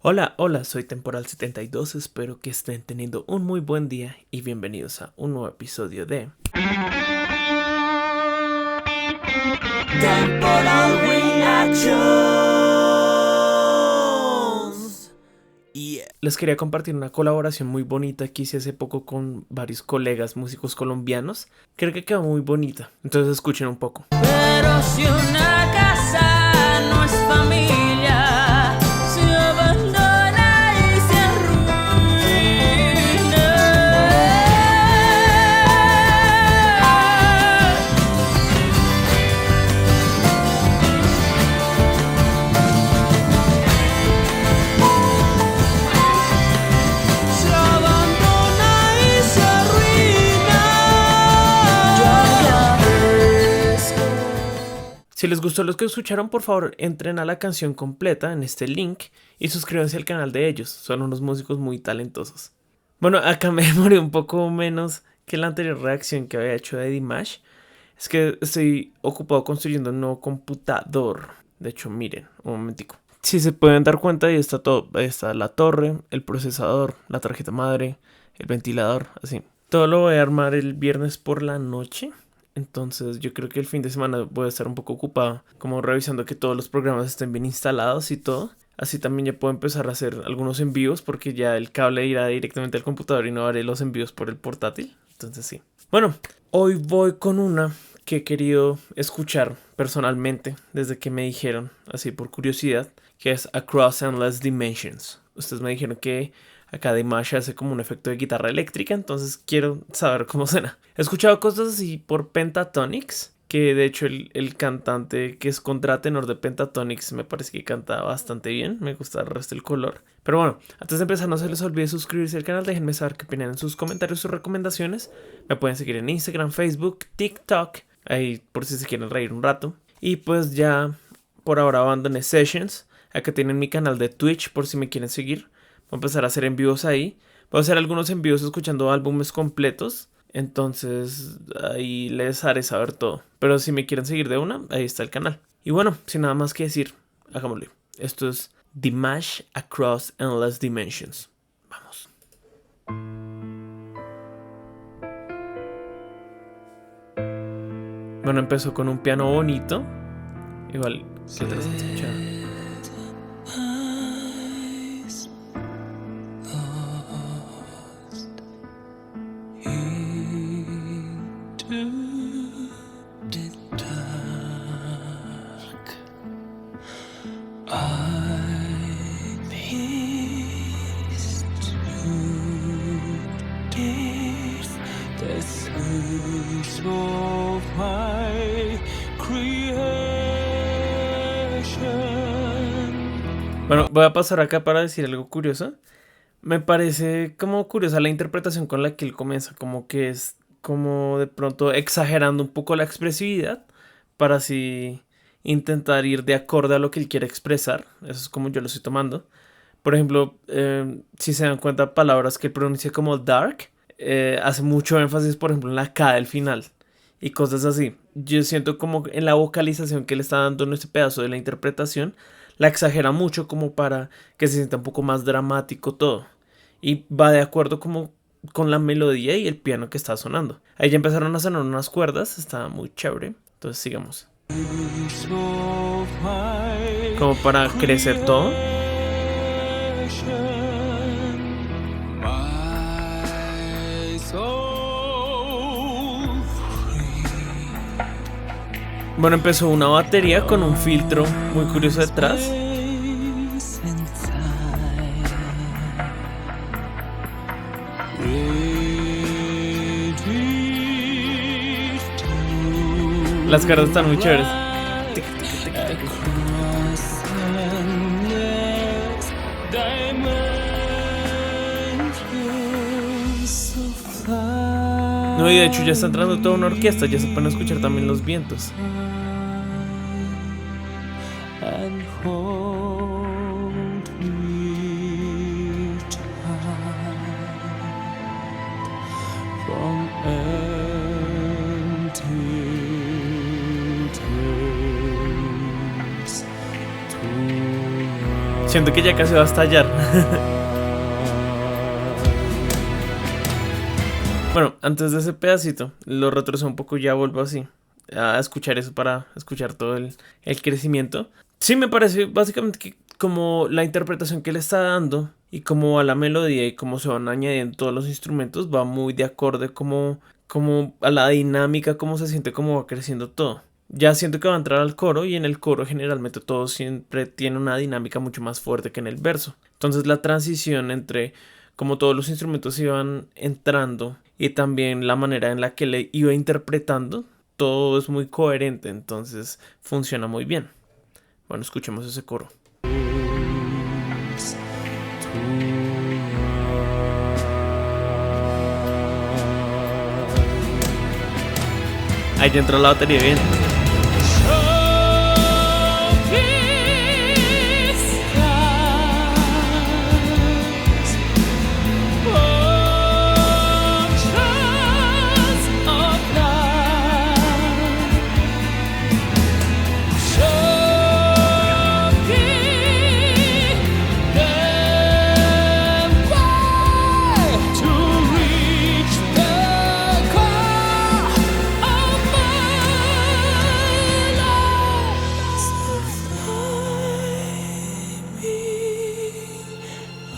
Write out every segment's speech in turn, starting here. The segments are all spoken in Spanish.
Hola, hola, soy Temporal72, espero que estén teniendo un muy buen día y bienvenidos a un nuevo episodio de Temporal Reactions. Les quería compartir una colaboración muy bonita que hice hace poco con varios colegas músicos colombianos. Creo que quedó muy bonita, entonces escuchen un poco. Pero si una casa no es familia, se abandona y se Si les gustó los que escucharon, por favor entren a la canción completa en este link y suscríbanse al canal de ellos, son unos músicos muy talentosos. Bueno, acá me demoré un poco menos que la anterior reacción que había hecho de Dimash. Es que estoy ocupado construyendo un nuevo computador. De hecho, miren, un momentico. Si se pueden dar cuenta, ahí está todo. Ahí está la torre, el procesador, la tarjeta madre, el ventilador, así. Todo lo voy a armar el viernes por la noche. Entonces yo creo que el fin de semana voy a estar un poco ocupado, como revisando que todos los programas estén bien instalados y todo. Así también ya puedo empezar a hacer algunos envíos porque ya el cable irá directamente al computador y no haré los envíos por el portátil. Entonces sí. Bueno, hoy voy con una que he querido escuchar personalmente desde que me dijeron, así por curiosidad, que es Across Endless Dimensions. Ustedes me dijeron que acá Dimash hace como un efecto de guitarra eléctrica, entonces quiero saber cómo suena. He escuchado cosas así por Pentatonix, que de hecho el cantante que es contratenor de Pentatonix me parece que canta bastante bien, me gusta el resto del color. Pero bueno, antes de empezar no se les olvide suscribirse al canal, déjenme saber qué opinan en sus comentarios, sus recomendaciones. Me pueden seguir en Instagram, Facebook, TikTok, ahí por si se quieren reír un rato. Y pues ya por ahora abandoné Sessions, acá tienen mi canal de Twitch por si me quieren seguir. Voy a empezar a hacer envíos ahí. Voy a hacer algunos envíos escuchando álbumes completos. Entonces ahí les haré saber todo. Pero si me quieren seguir de una, ahí está el canal. Y bueno, sin nada más que decir, hagámoslo. Esto es Dimash Across Endless Dimensions. Vamos. Bueno, empezó con un piano bonito. Igual, ¿qué te vas a escuchar? Bueno, voy a pasar acá para decir algo curioso. Me parece como curiosa la interpretación con la que él comienza, como que es como de pronto exagerando un poco la expresividad para así intentar ir de acorde a lo que él quiere expresar. Eso es como yo lo estoy tomando. Por ejemplo, si se dan cuenta, palabras que él pronuncia como dark, hace mucho énfasis, por ejemplo, en la K del final y cosas así. Yo siento como en la vocalización que le está dando en este pedazo de la interpretación, la exagera mucho como para que se sienta un poco más dramático todo. Y va de acuerdo como con la melodía y el piano que está sonando. Ahí ya empezaron a sonar unas cuerdas, está muy chévere. Entonces sigamos. Como para crecer todo. Bueno, empezó una batería con un filtro muy curioso detrás. Las caras están muy chéveres. No, y de hecho ya está entrando toda una orquesta, ya se pueden escuchar también los vientos. Siento que ya casi va a estallar. Bueno, antes de ese pedacito, lo retrocedo un poco y ya vuelvo así a escuchar eso para escuchar todo el crecimiento. Sí, me parece básicamente que como la interpretación que le está dando y cómo va la melodía y cómo se van añadiendo todos los instrumentos va muy de acorde como a la dinámica, cómo se siente, cómo va creciendo todo. Ya siento que va a entrar al coro y en el coro generalmente todo siempre tiene una dinámica mucho más fuerte que en el verso. Entonces la transición entre como todos los instrumentos iban entrando y también la manera en la que le iba interpretando, todo es muy coherente, entonces funciona muy bien. Bueno, escuchemos ese coro. Ahí ya entró la batería bien.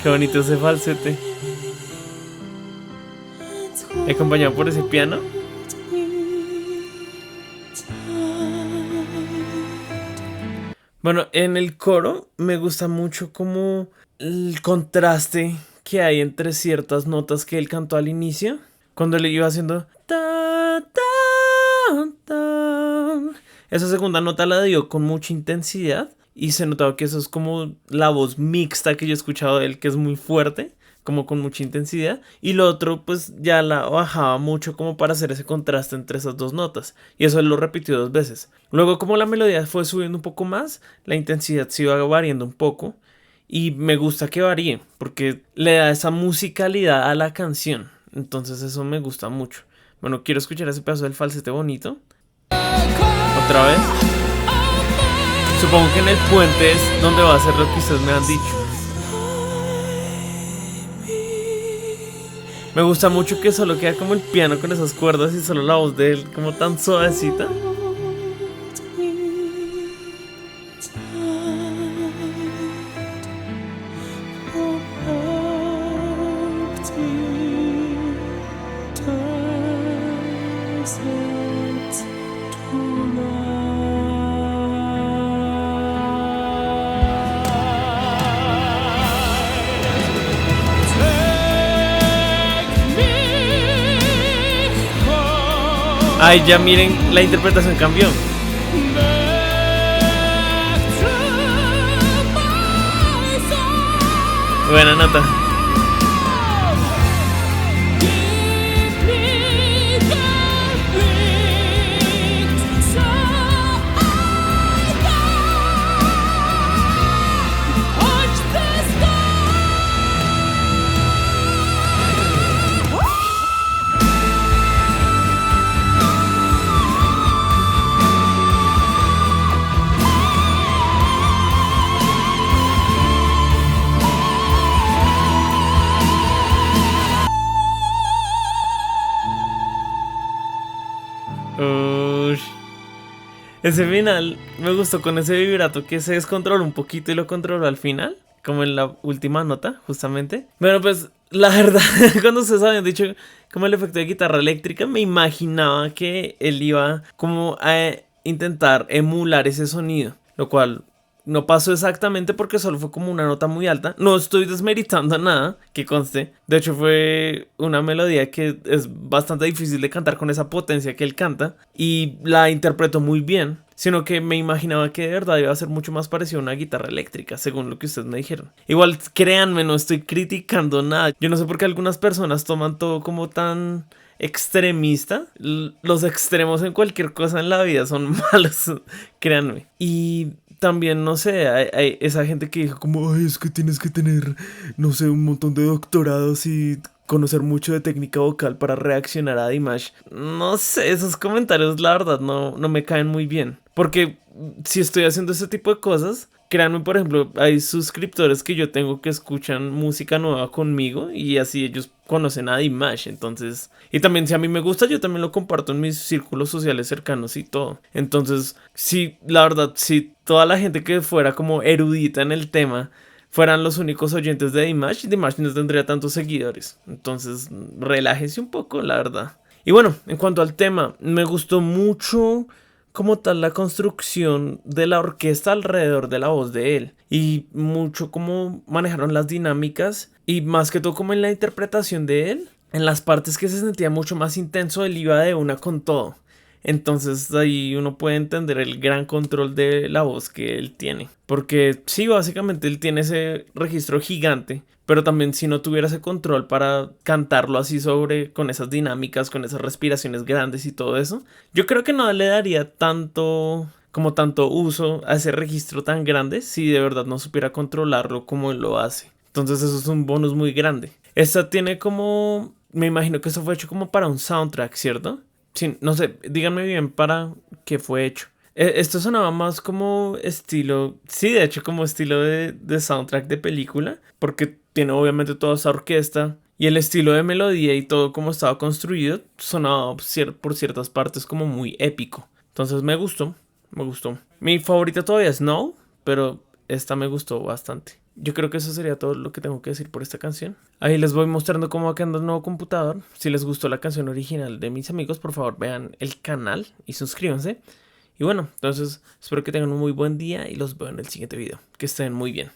Qué bonito ese falsete. Acompañado por ese piano. Bueno, en el coro me gusta mucho como el contraste que hay entre ciertas notas que él cantó al inicio. Cuando le iba haciendo ta, ta, ta. Esa segunda nota la dio con mucha intensidad. Y se notaba que eso es como la voz mixta que yo he escuchado de él, que es muy fuerte, como con mucha intensidad. Y lo otro, pues ya la bajaba mucho como para hacer ese contraste entre esas dos notas. Y eso él lo repitió 2 veces. Luego, como la melodía fue subiendo un poco más, la intensidad se iba variando un poco. Y me gusta que varíe, porque le da esa musicalidad a la canción. Entonces eso me gusta mucho. Bueno, quiero escuchar ese pedazo del falsete bonito. Otra vez. Supongo que en el puente es donde va a ser lo que ustedes me han dicho. Me gusta mucho que solo queda como el piano con esas cuerdas y solo la voz de él como tan suavecita. Ay, ya miren, la interpretación cambió. Buena nota. Uy. Ese final me gustó con ese vibrato que se descontroló un poquito y lo controló al final, como en la última nota, justamente. Bueno, pues la verdad, cuando ustedes habían dicho como el efecto de guitarra eléctrica, me imaginaba que él iba como a intentar emular ese sonido, lo cual no pasó exactamente porque solo fue como una nota muy alta. No estoy desmeritando nada, que conste. De hecho fue una melodía que es bastante difícil de cantar con esa potencia que él canta. Y la interpretó muy bien. Sino que me imaginaba que de verdad iba a ser mucho más parecido a una guitarra eléctrica, según lo que ustedes me dijeron. Igual, créanme, no estoy criticando nada. Yo no sé por qué algunas personas toman todo como tan extremista. Los extremos en cualquier cosa en la vida son malos, créanme. Y también, no sé, hay esa gente que dijo como, ay, es que tienes que tener, no sé, un montón de doctorados y conocer mucho de técnica vocal para reaccionar a Dimash. No sé, esos comentarios la verdad no me caen muy bien. Porque si estoy haciendo ese tipo de cosas, créanme, por ejemplo, hay suscriptores que yo tengo que escuchan música nueva conmigo y así ellos conocen a Dimash, entonces, y también si a mí me gusta, yo también lo comparto en mis círculos sociales cercanos y todo. Entonces, sí, la verdad, si toda la gente que fuera como erudita en el tema fueran los únicos oyentes de Dimash, Dimash no tendría tantos seguidores. Entonces, relájese un poco, la verdad. Y bueno, en cuanto al tema, me gustó mucho como tal la construcción de la orquesta alrededor de la voz de él. Y mucho cómo manejaron las dinámicas y más que todo como en la interpretación de él. En las partes que se sentía mucho más intenso, él iba de una con todo. Entonces ahí uno puede entender el gran control de la voz que él tiene. Porque sí, básicamente él tiene ese registro gigante. Pero también si no tuviera ese control para cantarlo así sobre, con esas dinámicas, con esas respiraciones grandes y todo eso, yo creo que no le daría tanto, como tanto uso a ese registro tan grande si de verdad no supiera controlarlo como él lo hace. Entonces eso es un bonus muy grande. Esta tiene como, me imagino que esto fue hecho como para un soundtrack, ¿cierto? Sí, no sé, díganme bien para qué fue hecho. Esto sonaba más como estilo, sí, de hecho como estilo de soundtrack de película, porque tiene obviamente toda esa orquesta y el estilo de melodía y todo como estaba construido sonaba por ciertas partes como muy épico. Entonces me gustó, me gustó. Mi favorita todavía es No, pero esta me gustó bastante. Yo creo que eso sería todo lo que tengo que decir por esta canción. Ahí les voy mostrando cómo va quedando el nuevo computador. Si les gustó la canción original de mis amigos, por favor vean el canal y suscríbanse. Y bueno, entonces espero que tengan un muy buen día y los veo en el siguiente video. Que estén muy bien.